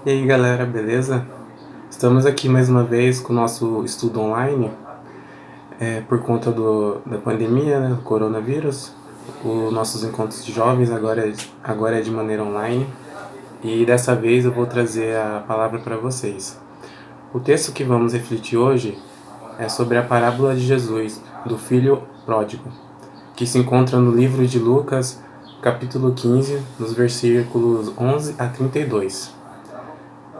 E aí galera, beleza? Estamos aqui mais uma vez com o nosso estudo online, por conta da pandemia, né, do coronavírus. Os nossos encontros de jovens agora é de maneira online e dessa vez eu vou trazer a palavra para vocês. O texto que vamos refletir hoje é sobre a parábola de Jesus, do filho pródigo, que se encontra no livro de Lucas, capítulo 15, nos versículos 11 a 32.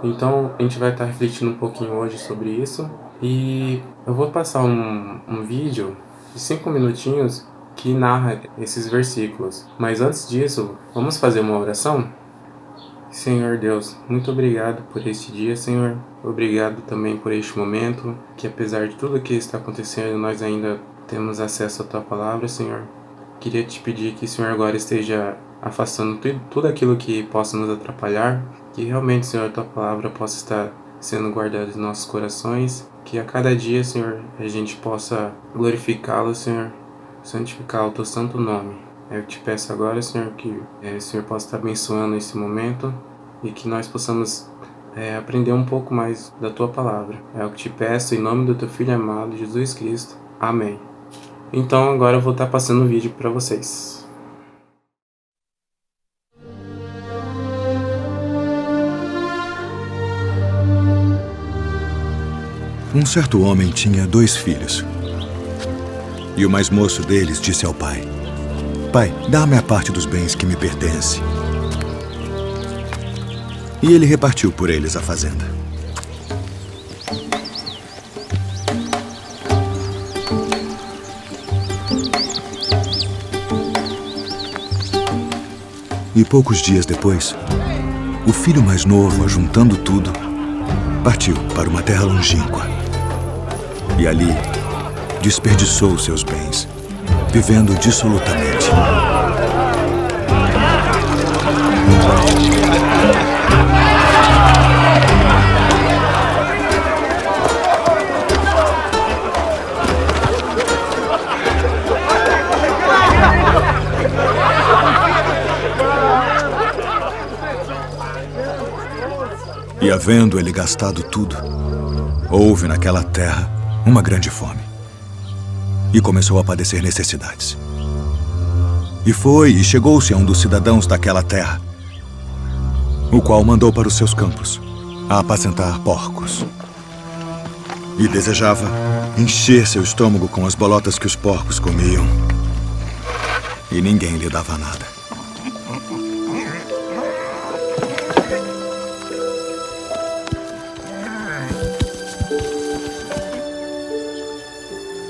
Então, a gente vai estar refletindo um pouquinho hoje sobre isso. E eu vou passar um vídeo de 5 minutinhos que narra esses versículos. Mas antes disso, vamos fazer uma oração? Senhor Deus, muito obrigado por este dia, Senhor. Obrigado também por este momento, que apesar de tudo que está acontecendo, nós ainda temos acesso à Tua Palavra, Senhor. Queria te pedir que o Senhor agora esteja afastando tudo aquilo que possa nos atrapalhar, que realmente, Senhor, a Tua Palavra possa estar sendo guardada em nossos corações, que a cada dia, Senhor, a gente possa glorificá-lo, Senhor, santificar o Teu santo nome. Eu te peço agora, Senhor, que o Senhor possa estar abençoando esse momento e que nós possamos aprender um pouco mais da Tua Palavra. É o que te peço em nome do Teu Filho amado, Jesus Cristo. Amém. Então agora eu vou estar passando o vídeo para vocês. Um certo homem tinha 2 filhos. E o mais moço deles disse ao pai: Pai, dá-me a parte dos bens que me pertence. E ele repartiu por eles a fazenda. E poucos dias depois, o filho mais novo, ajuntando tudo, partiu para uma terra longínqua. E ali desperdiçou seus bens, vivendo dissolutamente. E havendo ele gastado tudo, houve naquela terra uma grande fome. E começou a padecer necessidades. E foi e chegou-se a um dos cidadãos daquela terra, o qual mandou para os seus campos a apacentar porcos. E desejava encher seu estômago com as bolotas que os porcos comiam. E ninguém lhe dava nada.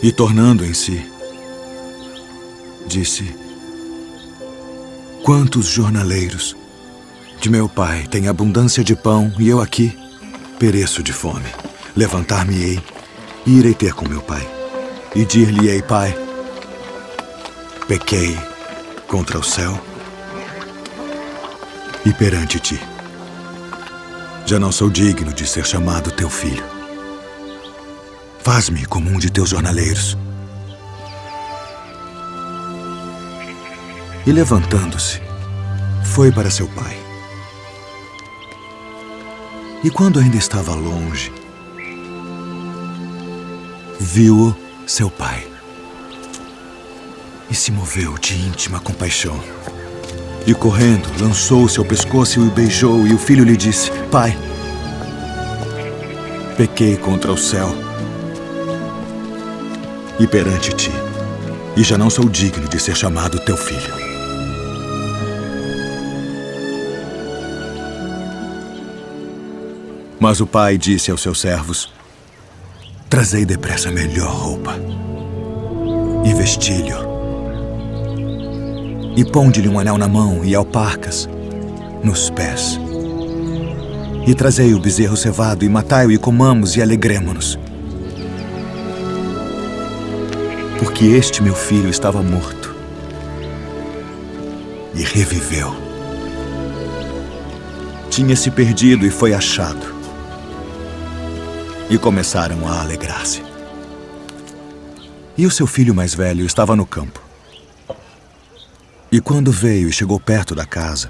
E tornando em si, disse: Quantos jornaleiros de meu pai têm abundância de pão e eu aqui pereço de fome. Levantar-me-ei e irei ter com meu pai. E dir-lhe-ei: Pai, pequei contra o céu e perante ti. Já não sou digno de ser chamado teu filho. Faz-me como um de teus jornaleiros. E levantando-se, foi para seu pai. E quando ainda estava longe, viu-o seu pai. E se moveu de íntima compaixão. E correndo, lançou-se ao pescoço e o beijou. E o filho lhe disse: Pai, pequei contra o céu e perante ti, e já não sou digno de ser chamado teu filho. Mas o pai disse aos seus servos: Trazei depressa a melhor roupa, e vesti-lhe, e ponde-lhe um anel na mão e alparcas nos pés. E trazei o bezerro cevado, e matai-o, e comamos, e alegremo-nos. Porque este meu filho estava morto e reviveu. Tinha se perdido e foi achado. E começaram a alegrar-se. E o seu filho mais velho estava no campo. E quando veio e chegou perto da casa,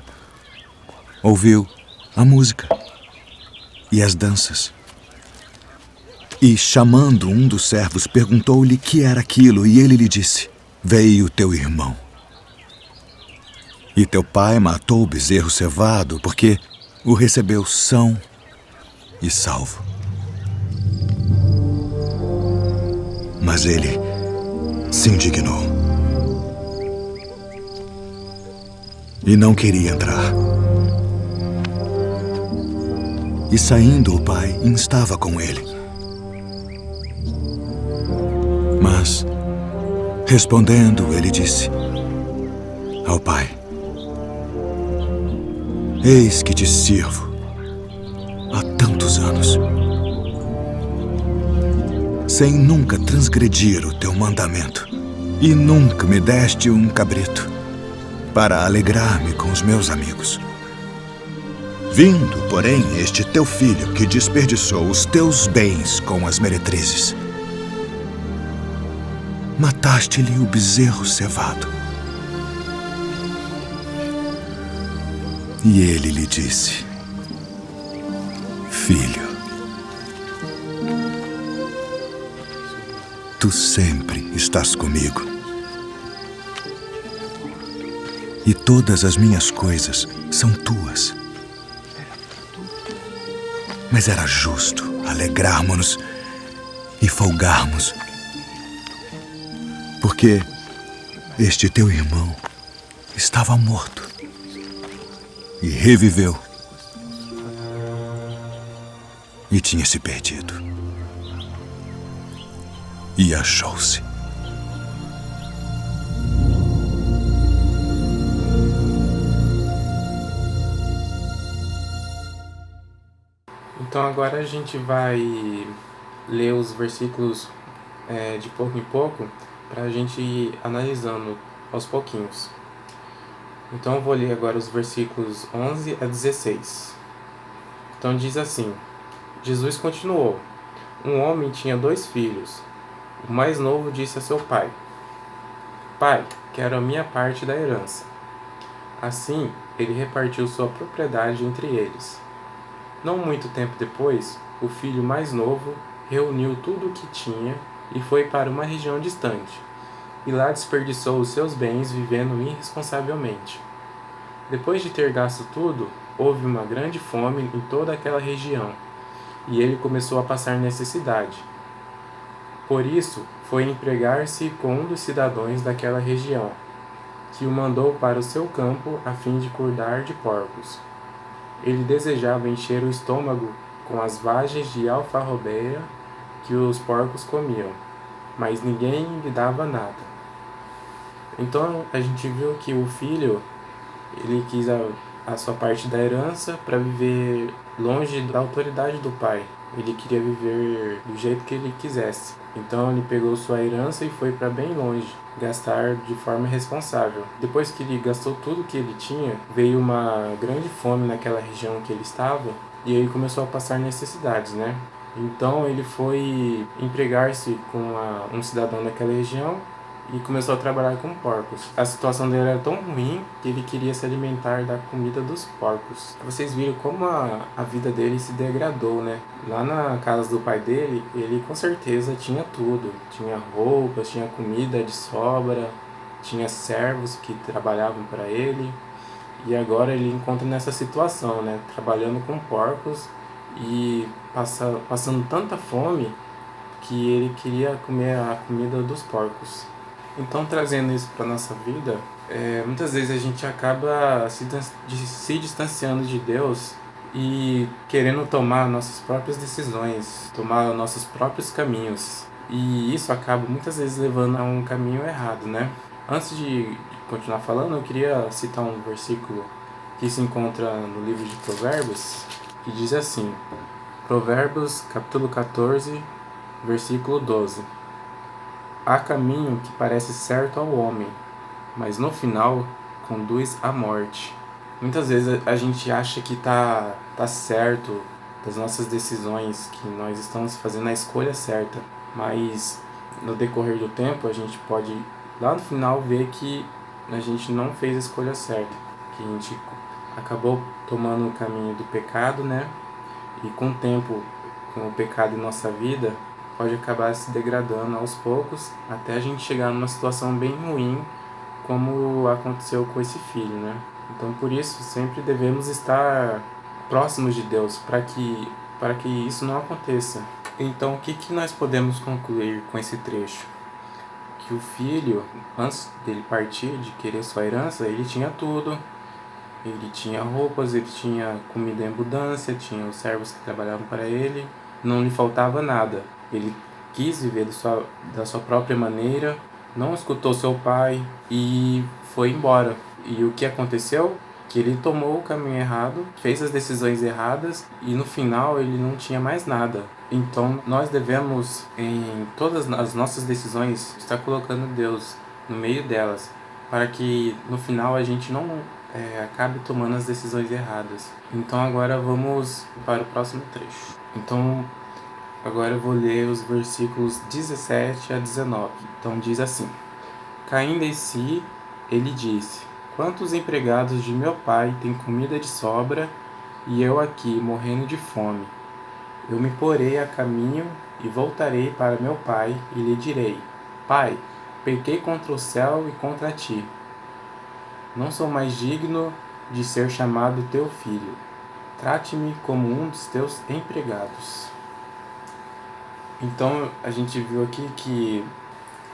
ouviu a música e as danças. E, chamando um dos servos, perguntou-lhe que era aquilo, e ele lhe disse: veio teu irmão. E teu pai matou o bezerro cevado, porque o recebeu são e salvo. Mas ele se indignou e não queria entrar. E saindo o pai, instava com ele. Mas, respondendo, ele disse ao pai: eis que te sirvo há tantos anos, sem nunca transgredir o teu mandamento, e nunca me deste um cabrito para alegrar-me com os meus amigos. Vindo, porém, este teu filho que desperdiçou os teus bens com as meretrizes, mataste-lhe o bezerro cevado. E ele lhe disse: filho, tu sempre estás comigo, e todas as minhas coisas são tuas. Mas era justo alegrarmos-nos e folgarmos, porque este teu irmão estava morto e reviveu, e tinha se perdido e achou-se. Então agora a gente vai ler os versículos de pouco em pouco, para a gente ir analisando aos pouquinhos. Então eu vou ler agora os versículos 11 a 16. Então diz assim: Jesus continuou: um homem tinha 2 filhos. O mais novo disse a seu pai: pai, quero a minha parte da herança. Assim, ele repartiu sua propriedade entre eles. Não muito tempo depois, o filho mais novo reuniu tudo o que tinha e foi para uma região distante, e lá desperdiçou os seus bens vivendo irresponsavelmente. Depois de ter gasto tudo, houve uma grande fome em toda aquela região, e ele começou a passar necessidade. Por isso, foi empregar-se com um dos cidadãos daquela região, que o mandou para o seu campo a fim de cuidar de porcos. Ele desejava encher o estômago com as vagens de alfarrobeira que os porcos comiam, mas ninguém lhe dava nada. Então a gente viu que o filho, ele quis a sua parte da herança para viver longe da autoridade do pai. Ele queria viver do jeito que ele quisesse. Então ele pegou sua herança e foi para bem longe, gastar de forma irresponsável. Depois que ele gastou tudo que ele tinha, veio uma grande fome naquela região que ele estava, e ele começou a passar necessidades, né? Então ele foi empregar-se com um cidadão daquela região e começou a trabalhar com porcos. A situação dele era tão ruim que ele queria se alimentar da comida dos porcos. Vocês viram como a vida dele se degradou, né? Lá na casa do pai dele, ele com certeza tinha tudo. Tinha roupas, tinha comida de sobra, tinha servos que trabalhavam para ele. E agora ele encontra nessa situação, né? Trabalhando com porcos e passando tanta fome que ele queria comer a comida dos porcos. Então, trazendo isso para a nossa vida, muitas vezes a gente acaba se distanciando de Deus e querendo tomar nossas próprias decisões, tomar nossos próprios caminhos. E isso acaba muitas vezes levando a um caminho errado, né? Antes de continuar falando, eu queria citar um versículo que se encontra no livro de Provérbios, que diz assim: Provérbios capítulo 14, versículo 12. Há caminho que parece certo ao homem, mas no final conduz à morte. Muitas vezes a gente acha que tá certo das nossas decisões, que nós estamos fazendo a escolha certa, mas no decorrer do tempo a gente pode lá no final ver que a gente não fez a escolha certa, que a gente acabou tomando o caminho do pecado, né? E com o tempo, com o pecado em nossa vida, pode acabar se degradando aos poucos, até a gente chegar numa situação bem ruim, como aconteceu com esse filho, né? Então, por isso, sempre devemos estar próximos de Deus, para que isso não aconteça. Então, o que nós podemos concluir com esse trecho? Que o filho, antes dele partir, de querer sua herança, ele tinha tudo. Ele tinha roupas, ele tinha comida em abundância, tinha os servos que trabalhavam para ele, não lhe faltava nada. Ele quis viver da sua própria maneira, não escutou seu pai e foi embora. E o que aconteceu? Que ele tomou o caminho errado, fez as decisões erradas e no final ele não tinha mais nada. Então nós devemos, em todas as nossas decisões, estar colocando Deus no meio delas, para que no final a gente não acabe tomando as decisões erradas. Então agora vamos para o próximo trecho. Então agora eu vou ler os versículos 17 a 19. Então diz assim: Caindo em si, ele disse: Quantos empregados de meu pai têm comida de sobra, e eu aqui morrendo de fome? Eu me porei a caminho e voltarei para meu pai e lhe direi: Pai, pequei contra o céu e contra ti. Não sou mais digno de ser chamado teu filho. Trate-me como um dos teus empregados. Então a gente viu aqui que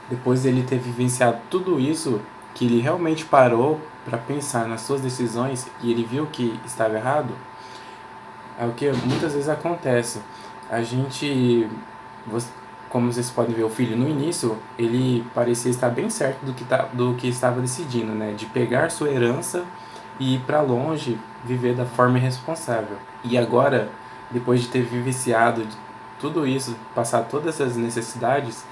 depois dele ter vivenciado tudo isso, que ele realmente parou para pensar nas suas decisões e ele viu que estava errado. É o que muitas vezes acontece. A gente, como vocês podem ver, o filho no início, ele parecia estar bem certo do que estava decidindo, né? De pegar sua herança e ir para longe, viver da forma irresponsável. E agora, depois de ter vivenciado tudo isso, passar todas essas necessidades,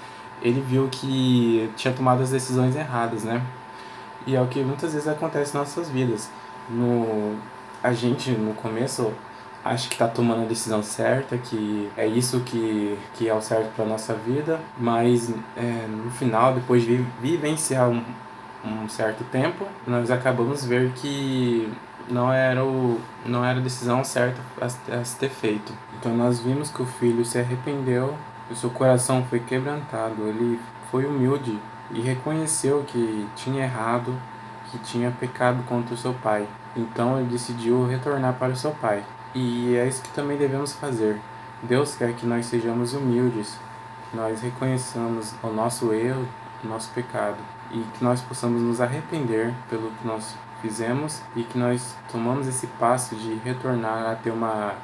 ele viu que tinha tomado as decisões erradas, né? E é o que muitas vezes acontece nas nossas vidas. A gente, no começo, acha que está tomando a decisão certa, que é isso que é o certo para nossa vida, mas no final, depois de vivenciar um certo tempo, nós acabamos ver que não era a decisão certa a se ter feito. Então nós vimos que o filho se arrependeu, o seu coração foi quebrantado, ele foi humilde e reconheceu que tinha errado, que tinha pecado contra o seu pai. Então ele decidiu retornar para o seu pai. E é isso que também devemos fazer. Deus quer que nós sejamos humildes, que nós reconheçamos o nosso erro, o nosso pecado, e que nós possamos nos arrepender pelo que nós fizemos e que nós tomamos esse passo de retornar a ter uma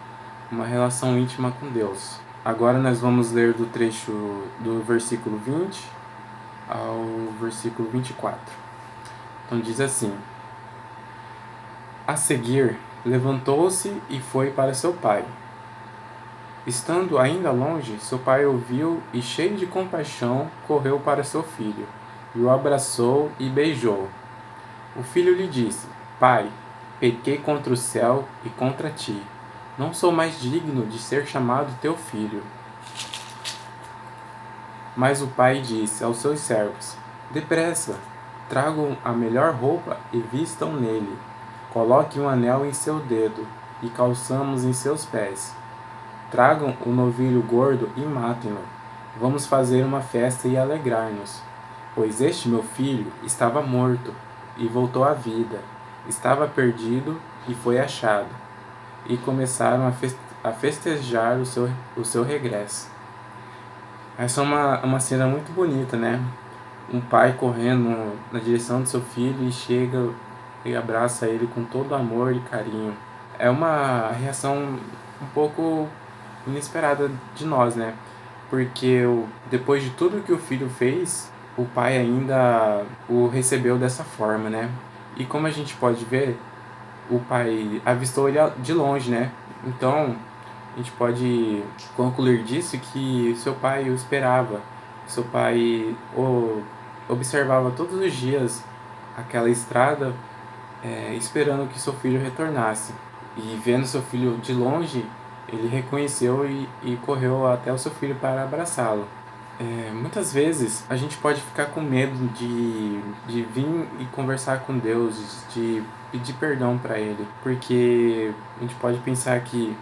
relação íntima com Deus. Agora nós vamos ler do trecho do versículo 20 ao versículo 24. Então diz assim: A seguir, levantou-se e foi para seu pai. Estando ainda longe, seu pai ouviu e, cheio de compaixão, correu para seu filho, e o abraçou e beijou. O filho lhe disse: Pai, pequei contra o céu e contra ti. Não sou mais digno de ser chamado teu filho. Mas o pai disse aos seus servos: Depressa, tragam a melhor roupa e vistam nele. Coloque um anel em seu dedo e calçamos em seus pés. Tragam o novilho gordo e matem-no. Vamos fazer uma festa e alegrar-nos. Pois este meu filho estava morto e voltou à vida. Estava perdido e foi achado. E começaram a festejar o seu regresso. Essa é uma cena muito bonita, né? Um pai correndo na direção do seu filho e chega e abraça ele com todo amor e carinho. É uma reação um pouco inesperada de nós, né? Porque depois de tudo que o filho fez, o pai ainda o recebeu dessa forma, né? E como a gente pode ver, o pai avistou ele de longe, né? Então, a gente pode concluir disso que seu pai o esperava. Seu pai observava todos os dias aquela estrada, esperando que seu filho retornasse. E vendo seu filho de longe, ele reconheceu e correu até o seu filho para abraçá-lo. Muitas vezes a gente pode ficar com medo de vir e conversar com Deus, de pedir perdão para Ele, porque a gente pode pensar que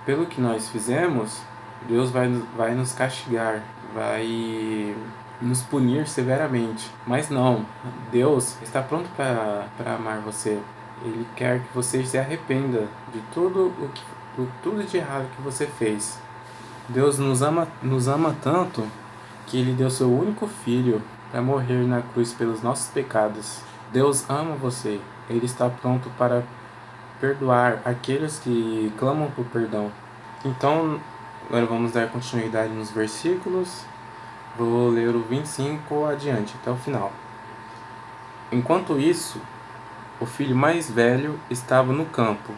pelo que nós fizemos, Deus vai nos castigar, vai nos punir severamente. Mas não, Deus está pronto para amar você. Ele quer que você se arrependa de tudo de errado que você fez. Deus nos ama tanto que Ele deu seu único filho para morrer na cruz pelos nossos pecados. Deus ama você. Ele está pronto para perdoar aqueles que clamam por perdão. Então, agora vamos dar continuidade nos versículos. Vou ler o 25 adiante, até o final. Enquanto isso, o filho mais velho estava no campo.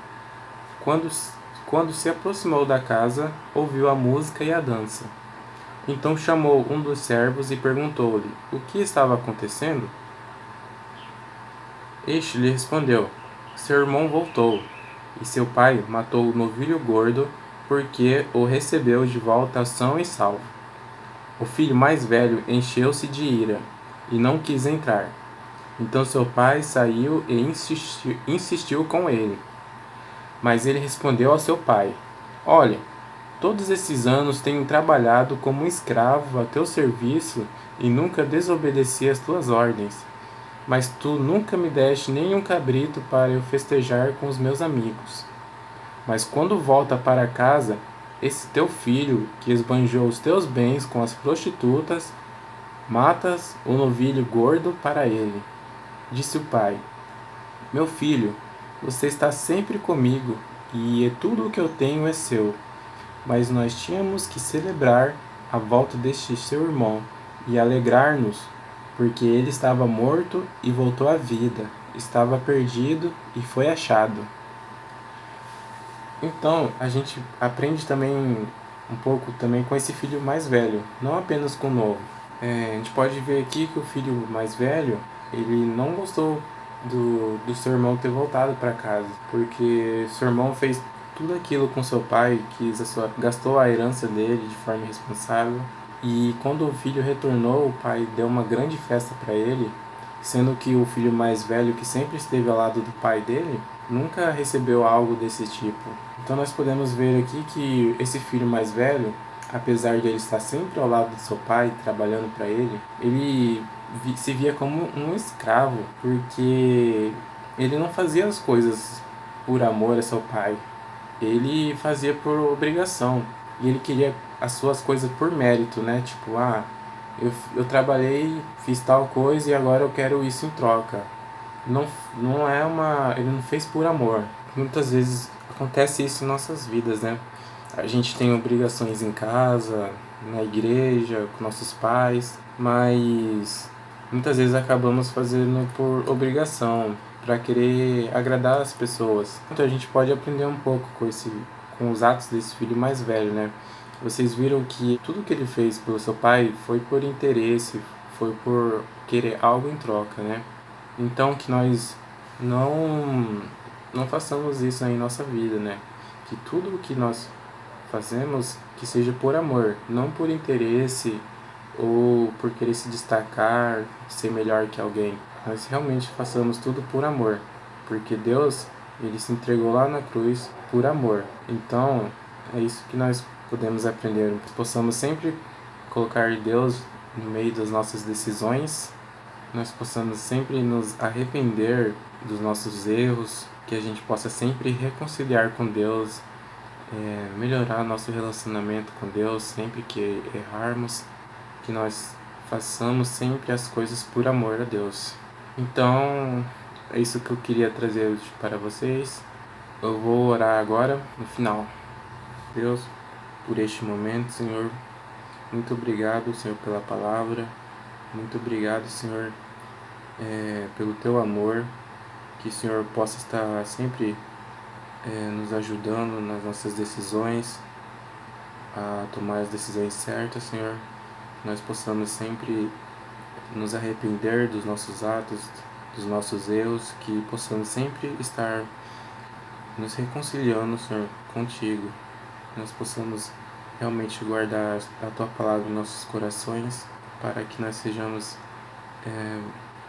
Quando se aproximou da casa, ouviu a música e a dança. Então chamou um dos servos e perguntou-lhe o que estava acontecendo. Este lhe respondeu: seu irmão voltou, e seu pai matou o novilho gordo, porque o recebeu de volta são e salvo. O filho mais velho encheu-se de ira, e não quis entrar. Então seu pai saiu e insistiu com ele. Mas ele respondeu ao seu pai: olha, todos esses anos tenho trabalhado como um escravo a teu serviço e nunca desobedeci às tuas ordens. Mas tu nunca me deste nenhum cabrito para eu festejar com os meus amigos. Mas quando volta para casa, esse teu filho, que esbanjou os teus bens com as prostitutas, matas o novilho gordo para ele. Disse o pai: meu filho, você está sempre comigo, e tudo o que eu tenho é seu. Mas nós tínhamos que celebrar a volta deste seu irmão e alegrar-nos, porque ele estava morto e voltou à vida, estava perdido e foi achado. Então, a gente aprende também um pouco também com esse filho mais velho, não apenas com o novo. A gente pode ver aqui que o filho mais velho, ele não gostou do seu irmão ter voltado para casa, porque seu irmão fez tudo aquilo com seu pai, gastou a herança dele de forma irresponsável. E quando o filho retornou, o pai deu uma grande festa para ele, sendo que o filho mais velho, que sempre esteve ao lado do pai dele, nunca recebeu algo desse tipo. Então nós podemos ver aqui que esse filho mais velho, apesar de ele estar sempre ao lado do seu pai, trabalhando para ele se via como um escravo, porque ele não fazia as coisas por amor a seu pai, ele fazia por obrigação, e ele queria as suas coisas por mérito, né? Tipo, eu trabalhei, fiz tal coisa e agora eu quero isso em troca. Não é ele não fez por amor. Muitas vezes acontece isso em nossas vidas, né? A gente tem obrigações em casa, na igreja, com nossos pais, mas muitas vezes acabamos fazendo por obrigação, para querer agradar as pessoas. Então a gente pode aprender um pouco com os atos desse filho mais velho, né? Vocês viram que tudo que ele fez pelo seu pai foi por interesse, foi por querer algo em troca, né? Então que nós não façamos isso em nossa vida, né? Que tudo o que nós fazemos que seja por amor, não por interesse ou por querer se destacar, ser melhor que alguém. Nós realmente façamos tudo por amor, porque Deus, ele se entregou lá na cruz por amor. Então, é isso que nós podemos aprender. Que possamos sempre colocar Deus no meio das nossas decisões, nós possamos sempre nos arrepender dos nossos erros, que a gente possa sempre reconciliar com Deus, melhorar nosso relacionamento com Deus sempre que errarmos, que nós façamos sempre as coisas por amor a Deus. Então, é isso que eu queria trazer hoje para vocês. Eu vou orar agora, no final. Deus, por este momento, Senhor, muito obrigado, Senhor, pela palavra. Muito obrigado, Senhor, pelo Teu amor. Que o Senhor possa estar sempre nos ajudando nas nossas decisões, a tomar as decisões certas, Senhor. Que nós possamos sempre nos arrepender dos nossos atos, dos nossos erros, que possamos sempre estar nos reconciliando, Senhor, contigo. Que nós possamos realmente guardar a Tua palavra em nossos corações, para que nós sejamos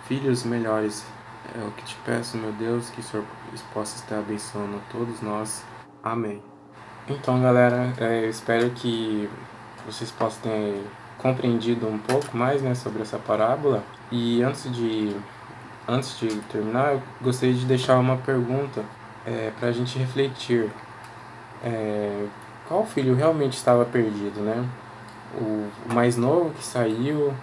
filhos melhores. É o que te peço, meu Deus, que o Senhor possa estar abençoando todos nós. Amém. Então, galera, eu espero que vocês possam ter compreendido um pouco mais, né, sobre essa parábola. E antes de terminar, eu gostaria de deixar uma pergunta para a gente refletir. Qual filho realmente estava perdido, né? O mais novo que saiu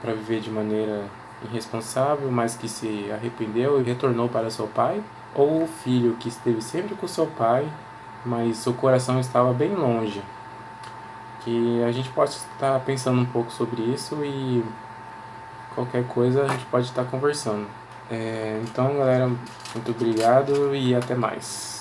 para viver de maneira irresponsável, mas que se arrependeu e retornou para seu pai? Ou o filho que esteve sempre com seu pai, mas seu coração estava bem longe? Que a gente pode estar pensando um pouco sobre isso e qualquer coisa a gente pode estar conversando. Então, galera, muito obrigado e até mais.